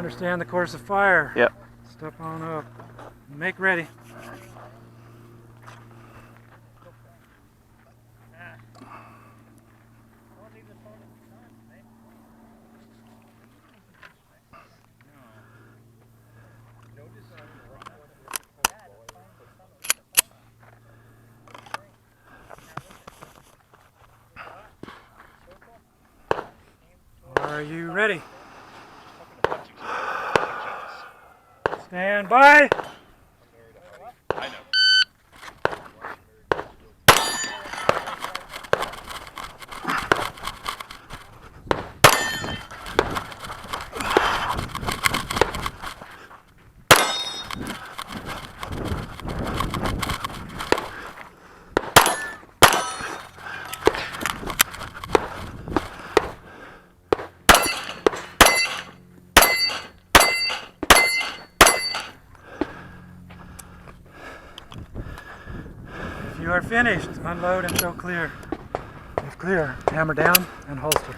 Understand the course of fire. Yep. Step on up. Make ready. Are you ready? Stand by. I know. If you are finished, unload and show clear. If clear, hammer down and holster.